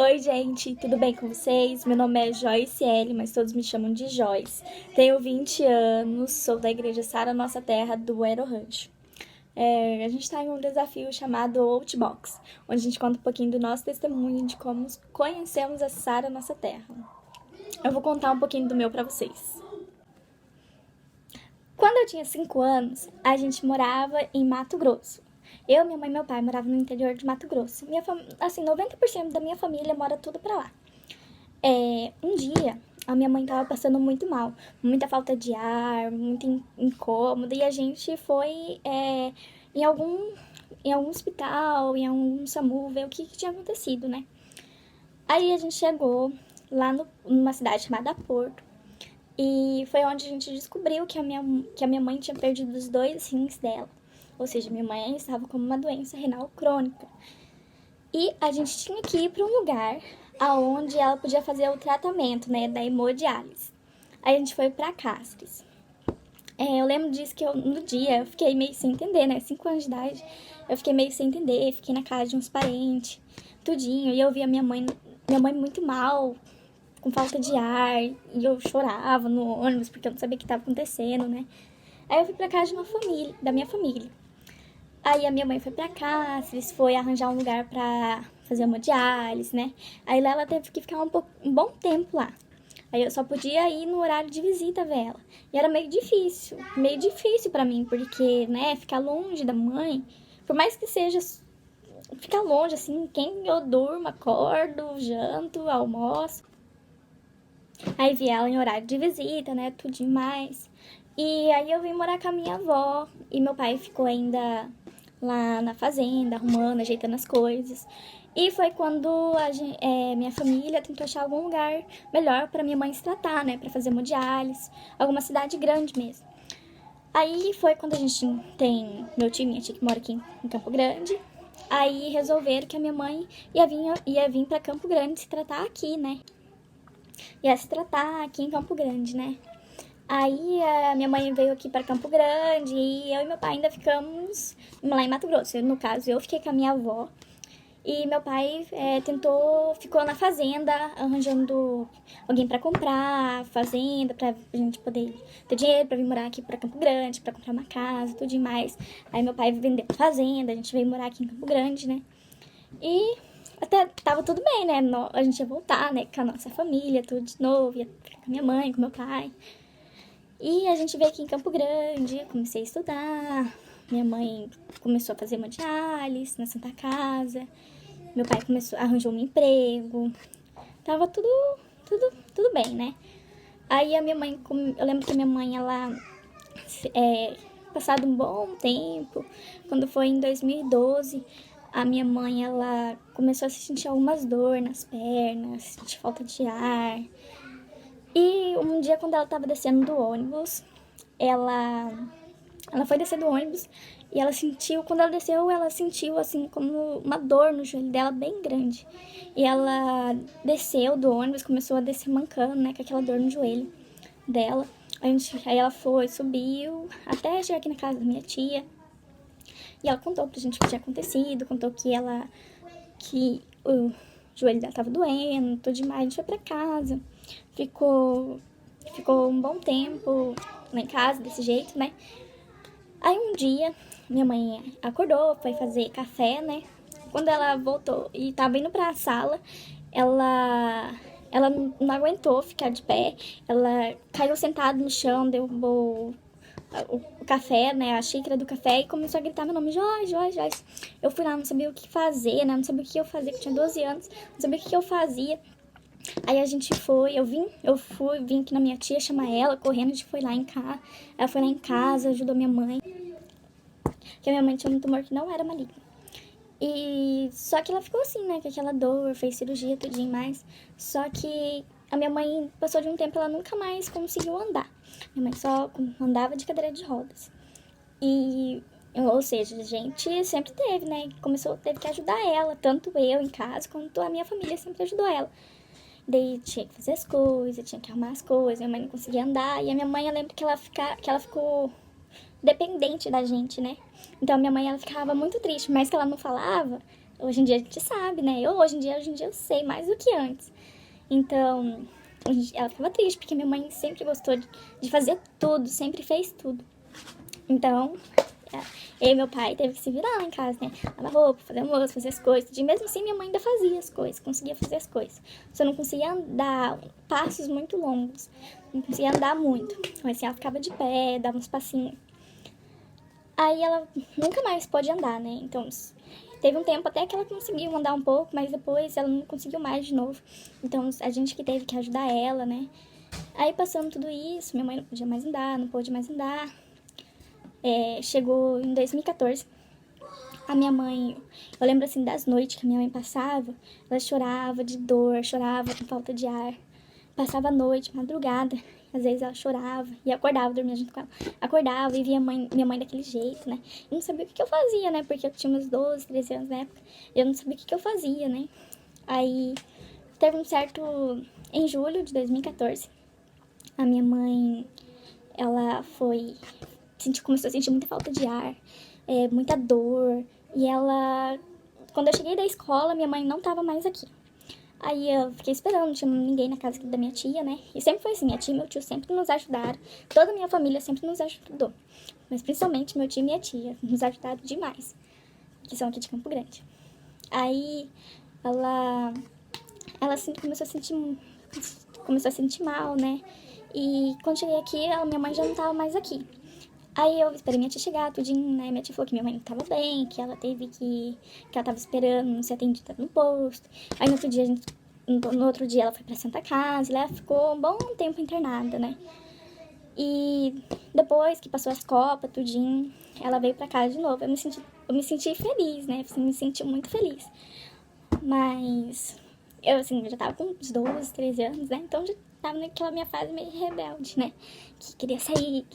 Oi, gente, tudo bem com vocês? Meu nome é Joyce L, mas todos me chamam de Joyce. Tenho 20 anos, sou da Igreja Sara Nossa Terra do Aero Rancho. A gente está em um desafio chamado Outbox, onde a gente conta um pouquinho do nosso testemunho de como conhecemos a Sara Nossa Terra. Eu vou contar um pouquinho do meu para vocês. Quando eu tinha 5 anos, a gente morava em Mato Grosso. Eu, minha mãe e meu pai moravam no interior de Mato Grosso. 90% da minha família mora tudo pra lá. Um dia, a minha mãe tava passando muito mal. Muita falta de ar, muito incômodo. E a gente foi em algum hospital, em algum SAMU, ver o que tinha acontecido, né? Aí a gente chegou lá numa cidade chamada Porto. E foi onde a gente descobriu que a minha mãe tinha perdido os 2 rins dela. Ou seja, minha mãe estava com uma doença renal crônica. E a gente tinha que ir para um lugar aonde ela podia fazer o tratamento, né, da hemodiálise. Aí a gente foi para Castres. Eu lembro disso que no dia eu fiquei meio sem entender, né, 5 anos de idade. Eu fiquei meio sem entender, fiquei na casa de uns parentes, tudinho. E eu vi a minha mãe muito mal, com falta de ar, e eu chorava no ônibus porque eu não sabia o que estava acontecendo, né. Aí eu fui pra casa da minha família. Aí a minha mãe foi pra Cáceres, foi arranjar um lugar pra fazer hemodiálise, né? Aí lá ela teve que ficar um bom tempo lá. Aí eu só podia ir no horário de visita ver ela. E era meio difícil pra mim, porque, né, ficar longe da mãe, por mais que seja ficar longe, assim, quem eu durmo, acordo, janto, almoço. Aí vi ela em horário de visita, né, tudo demais. E aí eu vim morar com a minha avó, e meu pai ficou ainda lá na fazenda, arrumando, ajeitando as coisas. E foi quando minha família tentou achar algum lugar melhor para minha mãe se tratar, né? Para fazer hemodiálise, alguma cidade grande mesmo. Aí foi quando a gente tem meu tio e minha tia que mora aqui em Campo Grande. Aí resolveram que a minha mãe ia vir para Campo Grande se tratar aqui, né? Ia se tratar aqui em Campo Grande, né? Aí a minha mãe veio aqui para Campo Grande e eu e meu pai ainda ficamos lá em Mato Grosso. No caso, eu fiquei com a minha avó e meu pai ficou na fazenda arranjando alguém para comprar fazenda, pra gente poder ter dinheiro para vir morar aqui para Campo Grande, para comprar uma casa, tudo demais. Aí meu pai vendeu a fazenda, a gente veio morar aqui em Campo Grande, né? E até tava tudo bem, né? A gente ia voltar, né, com a nossa família, tudo de novo, ia ficar com a minha mãe, com meu pai. E a gente veio aqui em Campo Grande, comecei a estudar, minha mãe começou a fazer hemodiálise na Santa Casa, meu pai arranjou um emprego, tava tudo bem, né? Aí a minha mãe, eu lembro que a minha mãe, ela, passado um bom tempo, quando foi em 2012, a minha mãe, ela começou a sentir algumas dores nas pernas, sentir falta de ar. E um dia, quando ela tava descendo do ônibus, ela foi descer do ônibus e quando ela desceu, ela sentiu assim como uma dor no joelho dela bem grande. E ela desceu do ônibus, começou a descer mancando, né, com aquela dor no joelho dela. Aí ela subiu, até chegar aqui na casa da minha tia. E ela contou pra gente o que tinha acontecido, contou que o joelho dela tava doendo, tudo demais. A gente foi pra casa, ficou um bom tempo lá em casa, desse jeito, né? Aí um dia, minha mãe acordou, foi fazer café, né? Quando ela voltou e tava indo pra sala, ela não aguentou ficar de pé, ela caiu sentada no chão, derrubou o café, né, a xícara do café, e começou a gritar meu nome, Joyce, Joyce, Joyce. Eu fui lá, não sabia o que fazer, né, não sabia o que eu fazia, porque eu tinha 12 anos, não sabia o que eu fazia. Aí a gente foi, vim aqui na minha tia chamar ela, correndo, a gente foi lá em casa, ela foi lá em casa, ajudou minha mãe, que a minha mãe tinha um tumor que não era maligno. E só que ela ficou assim, né, com aquela dor, fez cirurgia, tudinho mais, só que a minha mãe passou de um tempo, ela nunca mais conseguiu andar. Minha mãe só andava de cadeira de rodas. Ou seja, a gente sempre teve, né? Teve que ajudar ela, tanto eu em casa, quanto a minha família sempre ajudou ela. Daí tinha que fazer as coisas, tinha que arrumar as coisas, minha mãe não conseguia andar. E a minha mãe, eu lembro que ela ficou dependente da gente, né? Então a minha mãe, ela ficava muito triste, mas que ela não falava, hoje em dia a gente sabe, né? Hoje em dia eu sei mais do que antes. Então, ela ficava triste, porque minha mãe sempre gostou de fazer tudo, sempre fez tudo. Então, eu e meu pai teve que se virar lá em casa, né? Lavar roupa, fazer almoço, fazer as coisas. E mesmo assim, minha mãe ainda fazia as coisas, conseguia fazer as coisas. Só não conseguia andar passos muito longos, não conseguia andar muito. Mas assim, ela ficava de pé, dava uns passinhos. Aí ela nunca mais pôde andar, né? Então, teve um tempo até que ela conseguiu andar um pouco, mas depois ela não conseguiu mais de novo. Então, a gente que teve que ajudar ela, né? Aí, passando tudo isso, minha mãe não podia mais andar, não pôde mais andar. Chegou em 2014, a minha mãe, eu lembro assim das noites que a minha mãe passava, ela chorava de dor, chorava com falta de ar, passava a noite, madrugada, às vezes ela chorava e acordava, dormia junto com ela, acordava e via minha mãe daquele jeito, né, eu não sabia o que eu fazia, né, porque eu tinha uns 12, 13 anos na época, eu não sabia o que eu fazia, né, aí teve um certo, em julho de 2014, a minha mãe, ela começou a sentir muita falta de ar, muita dor. E ela, quando eu cheguei da escola, minha mãe não tava mais aqui. Aí eu fiquei esperando, não tinha ninguém na casa da minha tia, né? E sempre foi assim, minha tia e meu tio sempre nos ajudaram. Toda a minha família sempre nos ajudou. Mas principalmente meu tio e minha tia nos ajudaram demais. Que são aqui de Campo Grande. Aí ela assim, começou a sentir mal, né? E quando cheguei aqui, minha mãe já não tava mais aqui. Aí eu esperei minha tia chegar, tudinho, né? Minha tia falou que minha mãe não tava bem, que ela que ela tava esperando não ser atendida no posto. Aí no outro dia ela foi pra Santa Casa, e lá ficou um bom tempo internada, né? E depois que passou as copas, tudinho, ela veio pra casa de novo. Eu me senti feliz, né? Eu me senti muito feliz. Mas eu, assim, já tava com uns 12, 13 anos, né? Então já tava naquela minha fase meio rebelde, né? Que queria sair,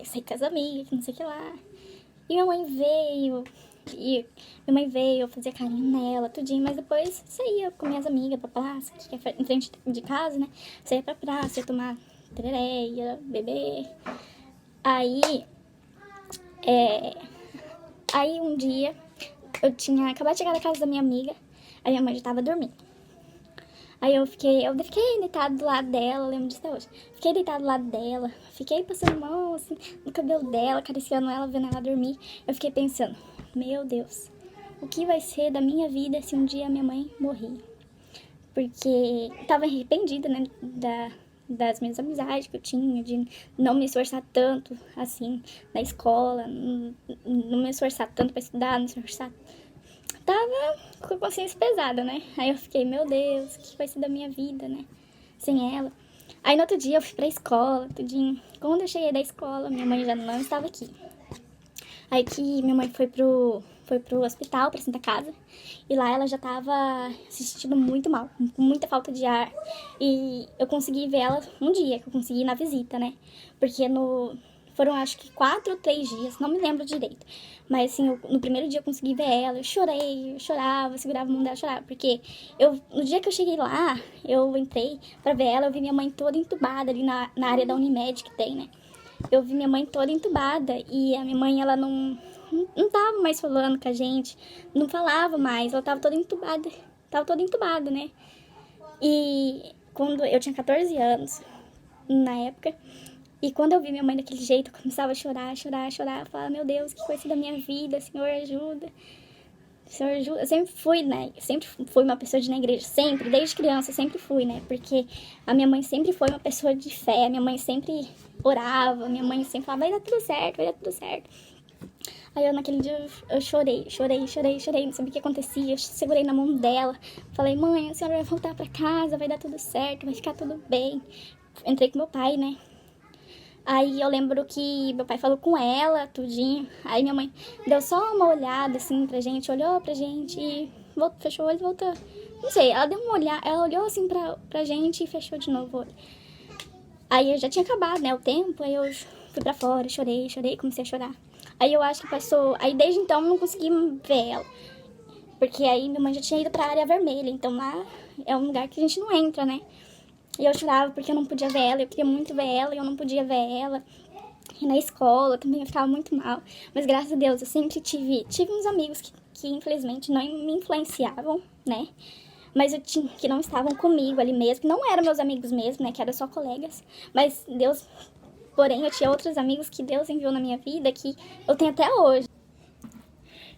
sair com as amigas, não sei o que lá. E minha mãe veio fazer carinho nela, tudinho. Mas depois saía com minhas amigas pra praça, que é em frente de casa, né? Saía pra praça, ia tomar tereré, ia beber. Aí um dia, eu tinha acabado de chegar na casa da minha amiga, a minha mãe já tava dormindo. Aí eu fiquei deitada do lado dela, lembro disso até hoje. Fiquei deitada do lado dela, fiquei passando mão assim no cabelo dela, acariciando ela, vendo ela dormir. Eu fiquei pensando, meu Deus, o que vai ser da minha vida se um dia minha mãe morrer? Porque eu tava arrependida, né, das minhas amizades que eu tinha, de não me esforçar tanto, assim, na escola, não me esforçar tanto pra estudar, não me esforçar. Tava com a consciência pesada, né? Aí eu fiquei, meu Deus, o que vai ser da minha vida, né? Sem ela. Aí no outro dia eu fui pra escola, tudinho. Quando eu cheguei da escola, minha mãe já não estava aqui. Aí que minha mãe foi pro hospital, pra Santa Casa. E lá ela já tava se sentindo muito mal, com muita falta de ar. E eu consegui ver ela um dia, que eu consegui ir na visita, né? Porque foram acho que 4 ou 3 dias, não me lembro direito. Mas assim, no primeiro dia eu consegui ver ela, eu chorava, segurava a mão dela, chorava. Porque no dia que eu cheguei lá, eu entrei pra ver ela, eu vi minha mãe toda entubada ali na área da Unimed que tem, né? Eu vi minha mãe toda entubada e a minha mãe, ela não tava mais falando com a gente, não falava mais, ela tava toda entubada, né? E quando eu tinha 14 anos, na época, e quando eu vi minha mãe daquele jeito, eu começava a chorar, eu falava, meu Deus, que coisa da minha vida, Senhor, ajuda. Senhor, ajuda. Eu sempre fui, né? Eu sempre fui uma pessoa de ir na igreja, sempre, desde criança, eu sempre fui, né? Porque a minha mãe sempre foi uma pessoa de fé, a minha mãe sempre orava, minha mãe sempre falava, vai dar tudo certo, vai dar tudo certo. Aí naquele dia eu chorei, não sabia o que acontecia, eu segurei na mão dela, falei, mãe, a senhora vai voltar pra casa, vai dar tudo certo, vai ficar tudo bem. Entrei com meu pai, né? Aí eu lembro que meu pai falou com ela, tudinho. Aí minha mãe deu só uma olhada assim pra gente, olhou pra gente e fechou o olho e voltou. Não sei, ela deu uma olhada, ela olhou assim pra gente e fechou de novo o olho. Aí eu já tinha acabado, né, o tempo, aí eu fui pra fora, chorei, comecei a chorar. Aí eu acho que passou, aí desde então eu não consegui ver ela. Porque aí minha mãe já tinha ido pra área vermelha, então lá é um lugar que a gente não entra, né. E eu chorava porque eu não podia ver ela, eu queria muito ver ela e eu não podia ver ela. E na escola também eu ficava muito mal. Mas graças a Deus eu sempre tive uns amigos que infelizmente não me influenciavam, né? Mas que não estavam comigo ali mesmo, que não eram meus amigos mesmo, né? Que eram só colegas. Mas Deus, porém, eu tinha outros amigos que Deus enviou na minha vida que eu tenho até hoje.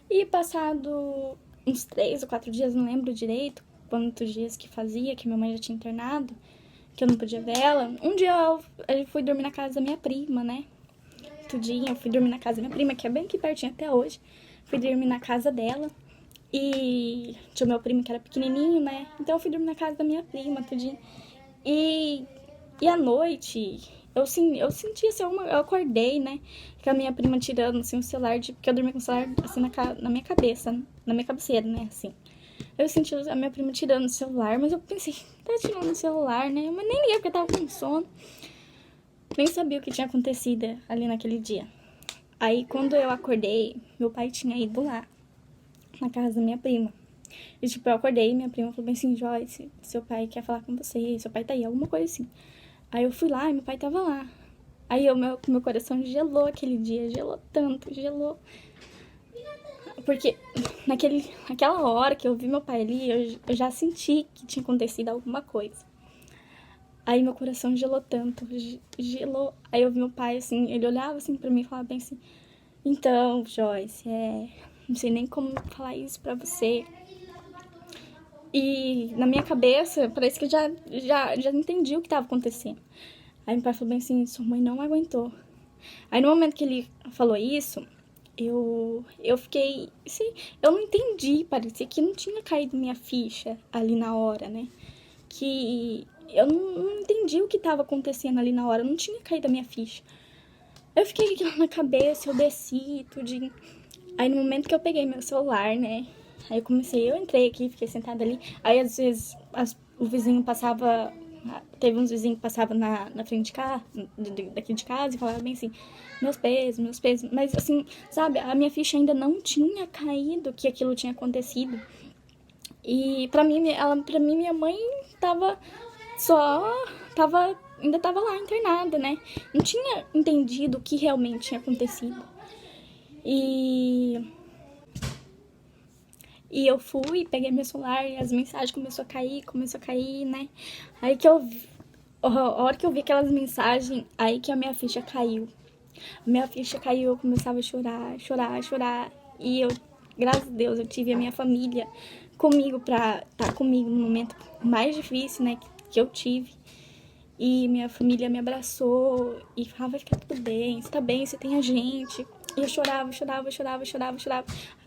E passado uns 3 ou 4 dias, não lembro direito quantos dias que fazia, que minha mãe já tinha internado, que eu não podia ver ela. Um dia eu fui dormir na casa da minha prima, né? Tudinho, eu fui dormir na casa da minha prima, que é bem aqui pertinho até hoje. Fui dormir na casa dela. E tinha o meu primo que era pequenininho, né? Então eu fui dormir na casa da minha prima, tudinho. E à noite, eu senti assim, eu acordei, né? Com a minha prima tirando assim, o celular, porque eu dormi com o celular assim na minha cabeça, na minha cabeceira, né? Assim. Eu senti a minha prima tirando o celular, mas eu pensei, tá tirando o celular, né? Mas nem liguei porque eu tava com sono. Nem sabia o que tinha acontecido ali naquele dia. Aí quando eu acordei, meu pai tinha ido lá, na casa da minha prima. E tipo, eu acordei e minha prima falou bem assim, Joyce, seu pai quer falar com você, seu pai tá aí, alguma coisa assim. Aí eu fui lá e meu pai tava lá. Aí meu coração gelou aquele dia, gelou tanto, gelou. Porque naquela hora que eu vi meu pai ali, eu já senti que tinha acontecido alguma coisa. Aí meu coração gelou tanto, gelou. Aí eu vi meu pai assim, ele olhava assim pra mim e falava bem assim, então, Joyce, não sei nem como falar isso pra você. E na minha cabeça, parece que eu já entendi o que tava acontecendo. Aí meu pai falou bem assim, sua mãe não aguentou. Aí no momento que ele falou isso, eu fiquei, assim, eu não entendi, parecia que não tinha caído minha ficha ali na hora, né? Que eu não entendi o que tava acontecendo ali na hora, não tinha caído a minha ficha. Eu fiquei com aquilo na cabeça, eu desci, tudinho. Aí no momento que eu peguei meu celular, né? Aí eu entrei aqui, fiquei sentada ali. Aí às vezes o vizinho passava, teve uns vizinhos que passavam na frente de casa, daqui de casa, e falavam bem assim, meus pesos. Mas assim, sabe, a minha ficha ainda não tinha caído que aquilo tinha acontecido. E pra mim, minha mãe ainda tava lá internada, né? Não tinha entendido o que realmente tinha acontecido. E eu fui, peguei meu celular e as mensagens começou a cair, né? Aí que a hora que eu vi aquelas mensagens, aí que a minha ficha caiu. A minha ficha caiu, eu começava a chorar. E eu, graças a Deus, eu tive a minha família comigo pra estar comigo no momento mais difícil, né, que eu tive. E minha família me abraçou e falava, vai ficar tudo bem, você tá bem, você tem a gente. E eu chorava.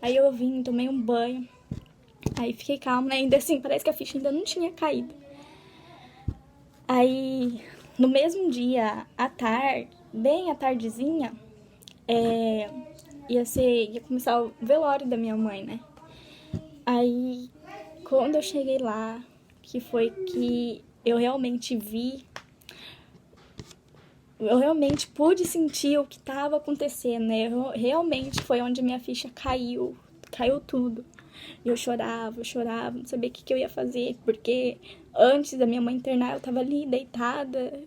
Aí eu vim, tomei um banho. Aí fiquei calma, né? Ainda assim, parece que a ficha ainda não tinha caído. Aí, no mesmo dia, à tarde, bem à tardezinha, ia começar o velório da minha mãe, né? Aí, quando eu cheguei lá, que foi que eu realmente eu realmente pude sentir o que estava acontecendo, né? Realmente foi onde minha ficha caiu tudo. E eu chorava, não sabia o que eu ia fazer, porque antes da minha mãe internar, eu tava ali deitada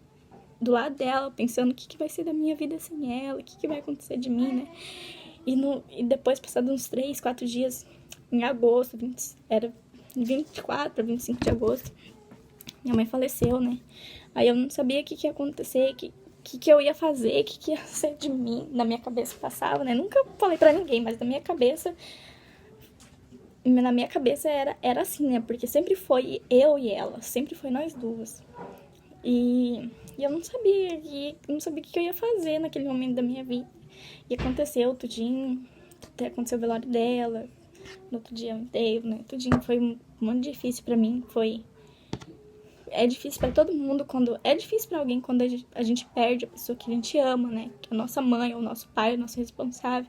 do lado dela, pensando o que vai ser da minha vida sem ela, o que vai acontecer de mim, né? E depois, passados uns 3, 4 dias, em agosto, era 24 para 25 de agosto, minha mãe faleceu, né? Aí eu não sabia o que ia acontecer, o que eu ia fazer, o que ia ser de mim. Na minha cabeça passava, né? Nunca falei pra ninguém, mas na minha cabeça era assim, né? Porque sempre foi eu e ela, sempre foi nós duas. E eu não sabia o que eu ia fazer naquele momento da minha vida. E aconteceu tudinho, até aconteceu o velório dela, no outro dia o enterro, né? Tudinho foi muito difícil pra mim, é difícil pra todo mundo é difícil pra alguém quando a gente perde a pessoa que a gente ama, né? Que é a nossa mãe, o nosso pai, o nosso responsável.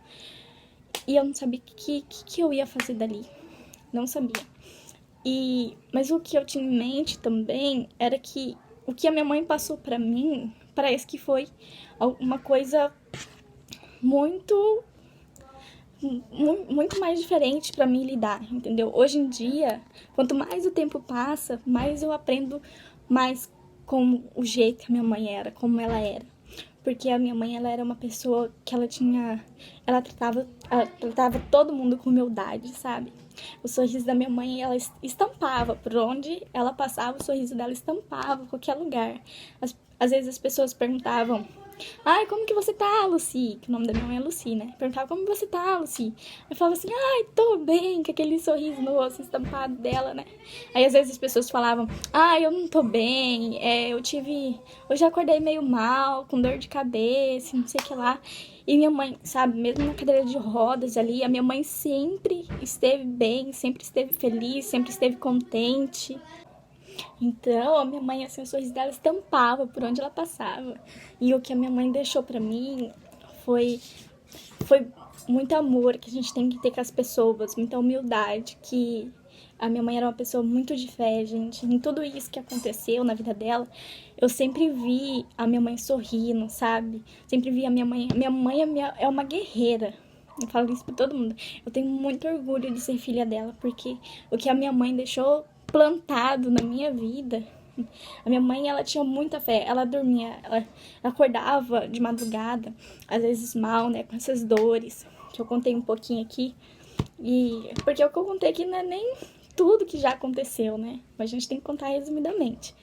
E eu não sabia o que eu ia fazer dali. Não sabia. Mas o que eu tinha em mente também era que o que a minha mãe passou pra mim parece que foi uma coisa muito mais diferente pra mim lidar, entendeu? Hoje em dia, quanto mais o tempo passa, mais eu aprendo mais com o jeito que a minha mãe era, como ela era. porque a minha mãe, ela era uma pessoa que ela tratava todo mundo com humildade, sabe? O sorriso da minha mãe, ela estampava, por onde ela passava, o sorriso dela estampava, qualquer lugar. Às vezes as pessoas perguntavam: ai, como que você tá, Lucy? Que o nome da minha mãe é Lucy, né? Perguntava: como você tá, Lucy? Eu falava assim: ai, tô bem, com aquele sorriso no rosto estampado dela, né? Aí às vezes as pessoas falavam: ai, eu não tô bem, hoje eu acordei meio mal, com dor de cabeça, não sei o que lá. E minha mãe, sabe, mesmo na cadeira de rodas ali, a minha mãe sempre esteve bem, sempre esteve feliz, sempre esteve contente. Então, a minha mãe, assim, o sorriso dela estampava por onde ela passava. E o que a minha mãe deixou pra mim foi, foi muito amor que a gente tem que ter com as pessoas, muita humildade, que a minha mãe era uma pessoa muito de fé, gente. Em tudo isso que aconteceu na vida dela, eu sempre vi a minha mãe sorrindo, sabe? Sempre vi a minha mãe. Minha mãe é uma guerreira. Eu falo isso pra todo mundo. Eu tenho muito orgulho de ser filha dela, porque o que a minha mãe deixou plantado na minha vida. A minha mãe, ela tinha muita fé. Ela dormia, ela acordava de madrugada, às vezes mal, né, com essas dores, que eu contei um pouquinho aqui. E porque o que eu contei aqui não é nem tudo que já aconteceu, né? Mas a gente tem que contar resumidamente.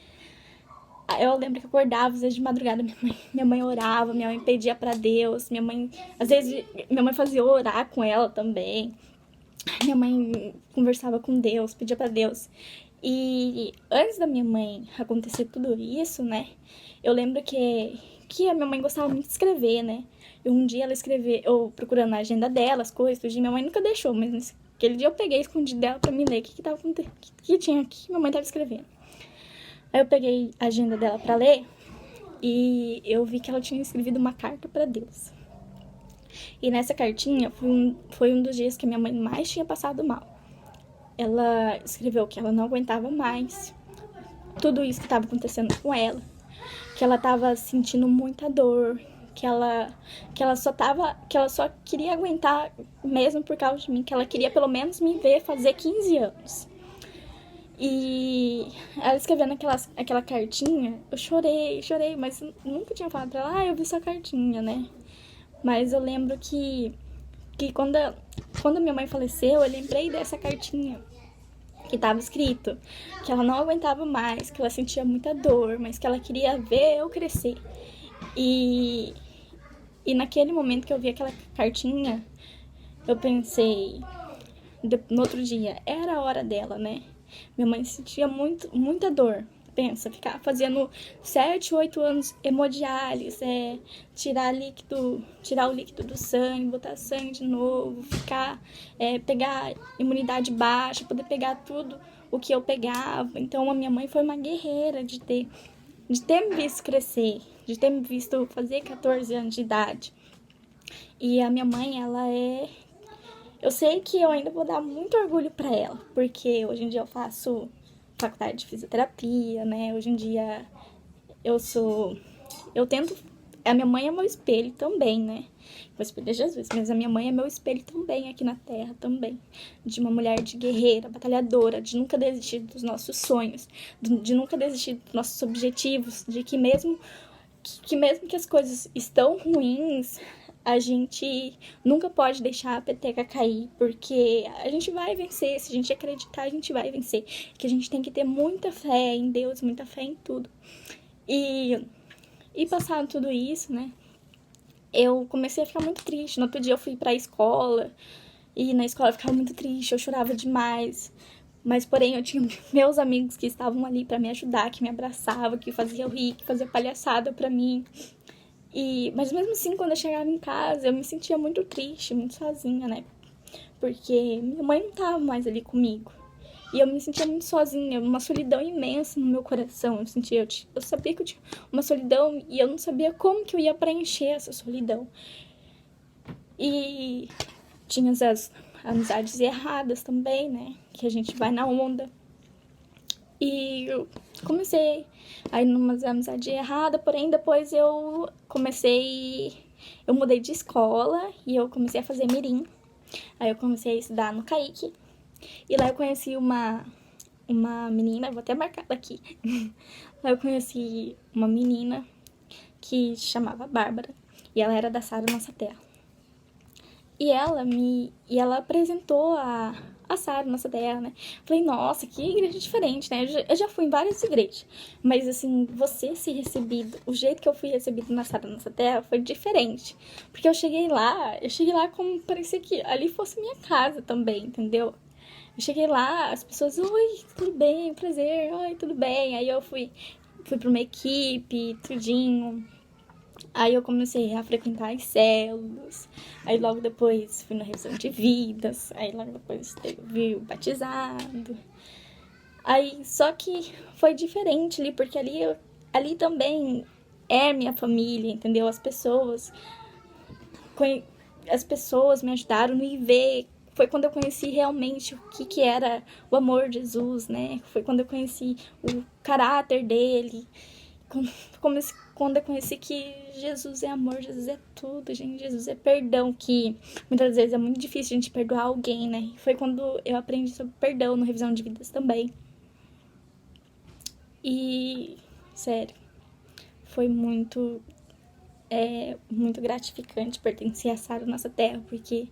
Eu lembro que eu acordava às vezes de madrugada, minha mãe orava, minha mãe pedia pra Deus, minha mãe, às vezes, minha mãe fazia orar com ela também. Minha mãe conversava com Deus, pedia pra Deus. E antes da minha mãe acontecer tudo isso, né? Eu lembro que a minha mãe gostava muito de escrever, né? E um dia ela escreveu, eu procurando na agenda dela, as coisas, tudo, minha mãe nunca deixou, mas aquele dia eu peguei, escondi dela pra me ler o que tava acontecendo, que tinha aqui, minha mãe tava escrevendo. Aí eu peguei a agenda dela pra ler e eu vi que ela tinha escrevido uma carta pra Deus. E nessa cartinha foi um dos dias que a minha mãe mais tinha passado mal. Ela escreveu que ela não aguentava mais tudo isso que estava acontecendo com ela, que ela estava sentindo muita dor, que ela só queria aguentar mesmo por causa de mim, que ela queria pelo menos me ver fazer 15 anos. E ela escrevendo aquela cartinha, eu chorei, mas nunca tinha falado pra ela: eu vi sua cartinha, né? Mas eu lembro que quando minha mãe faleceu, eu lembrei dessa cartinha que estava escrito que ela não aguentava mais, que ela sentia muita dor, mas que ela queria ver eu crescer. E naquele momento que eu vi aquela cartinha, eu pensei, no outro dia, era a hora dela, né? Minha mãe sentia muita dor. Pensa, ficar fazendo 7, 8 anos hemodiálise, tirar o líquido do sangue, botar sangue de novo, pegar imunidade baixa, poder pegar tudo o que eu pegava. Então a minha mãe foi uma guerreira de ter me visto crescer, de ter me visto fazer 14 anos de idade. E a minha mãe, eu sei que eu ainda vou dar muito orgulho pra ela, porque hoje em dia eu faço faculdade de fisioterapia, né? Hoje em dia eu tento, a minha mãe é meu espelho também, né? O espelho é Jesus, mas a minha mãe é meu espelho também aqui na Terra também, de uma mulher de guerreira, batalhadora, de nunca desistir dos nossos sonhos, de nunca desistir dos nossos objetivos, de que mesmo que as coisas estão ruins, a gente nunca pode deixar a peteca cair, porque a gente vai vencer, se a gente acreditar, a gente vai vencer. Que a gente tem que ter muita fé em Deus, muita fé em tudo. E passado tudo isso, né, eu comecei a ficar muito triste. No outro dia eu fui pra escola, e na escola eu ficava muito triste, eu chorava demais. Mas, porém, eu tinha meus amigos que estavam ali pra me ajudar, que me abraçavam, que faziam rir, que faziam palhaçada pra mim. Mas mesmo assim, quando eu chegava em casa, eu me sentia muito triste, muito sozinha, né? Porque minha mãe não tava mais ali comigo. E eu me sentia muito sozinha, uma solidão imensa no meu coração. Eu sabia que eu tinha uma solidão e eu não sabia como que eu ia preencher essa solidão. E tinha as amizades erradas também, né? Que a gente vai na onda. E eu comecei a ir numa amizade errada, porém depois eu mudei de escola e eu comecei a fazer mirim. Aí eu comecei a estudar no CAIC. E lá eu conheci uma menina, vou até marcar ela aqui. Lá eu conheci uma menina que se chamava Bárbara, e ela era da Sara Nossa Terra. E ela apresentou a Sara Nossa Terra, né? Falei, nossa, que igreja diferente, né? Eu já fui em várias igrejas, mas assim, você ser recebido, o jeito que eu fui recebido na Sara Nossa Terra foi diferente. Porque eu cheguei lá como parecia que ali fosse minha casa também, entendeu? Eu cheguei lá, as pessoas, oi, tudo bem, prazer, oi, tudo bem. Aí eu fui pra uma equipe, tudinho. Aí eu comecei a frequentar as células. Aí logo depois fui na revisão de vidas. Aí logo depois teve o batizado. Aí, só que foi diferente ali, porque ali também é minha família, entendeu? As pessoas me ajudaram a ver. Foi quando eu conheci realmente o que era o amor de Jesus, né? Foi quando eu conheci o caráter dele. Quando eu conheci que Jesus é amor, Jesus é tudo, gente. Jesus é perdão, que muitas vezes é muito difícil a gente perdoar alguém, né? Foi quando eu aprendi sobre perdão no Revisão de Vidas também. E, sério, foi muito gratificante pertencer a Sara Nossa Terra, porque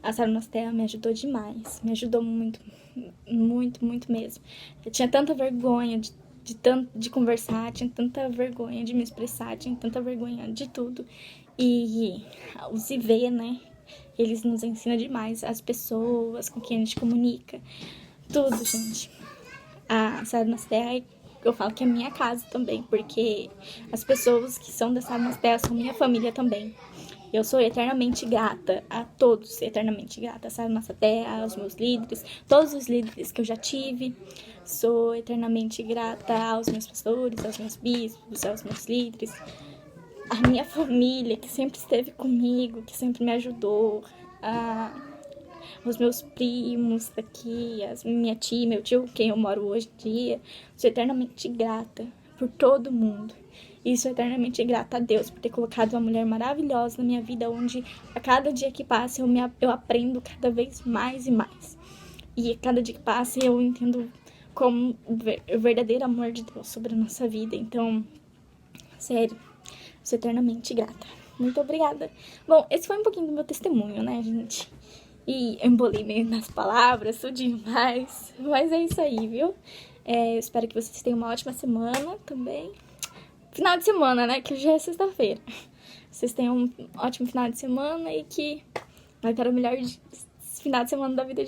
a Sara Nossa Terra me ajudou demais. Me ajudou muito, muito, muito mesmo. Eu tinha tanta vergonha de conversar, tinha tanta vergonha de me expressar, tinha tanta vergonha de tudo. E os IV, né? Eles nos ensinam demais, as pessoas com quem a gente comunica. Tudo, gente. A Sara Nossa Terra, eu falo que é minha casa também, porque as pessoas que são da Sara Nossa Terra são minha família também. Eu sou eternamente grata a todos, eternamente grata a Sara Nossa Terra, aos meus líderes, todos os líderes que eu já tive. Sou eternamente grata aos meus pastores, aos meus bispos, aos meus líderes, a minha família que sempre esteve comigo, que sempre me ajudou, os meus primos daqui, minha tia, meu tio, com quem eu moro hoje em dia. Sou eternamente grata por todo mundo. E sou eternamente grata a Deus por ter colocado uma mulher maravilhosa na minha vida, onde a cada dia que passa eu aprendo cada vez mais e mais. E a cada dia que passa eu entendo como o verdadeiro amor de Deus sobre a nossa vida. Então, sério, sou eternamente grata. Muito obrigada. Bom, esse foi um pouquinho do meu testemunho, né, gente? E eu embolei meio nas palavras, tudo demais. Mas é isso aí, viu? Eu espero que vocês tenham uma ótima semana também. Final de semana, né? Que hoje é sexta-feira. Vocês tenham um ótimo final de semana e que vai para o melhor final de semana da vida de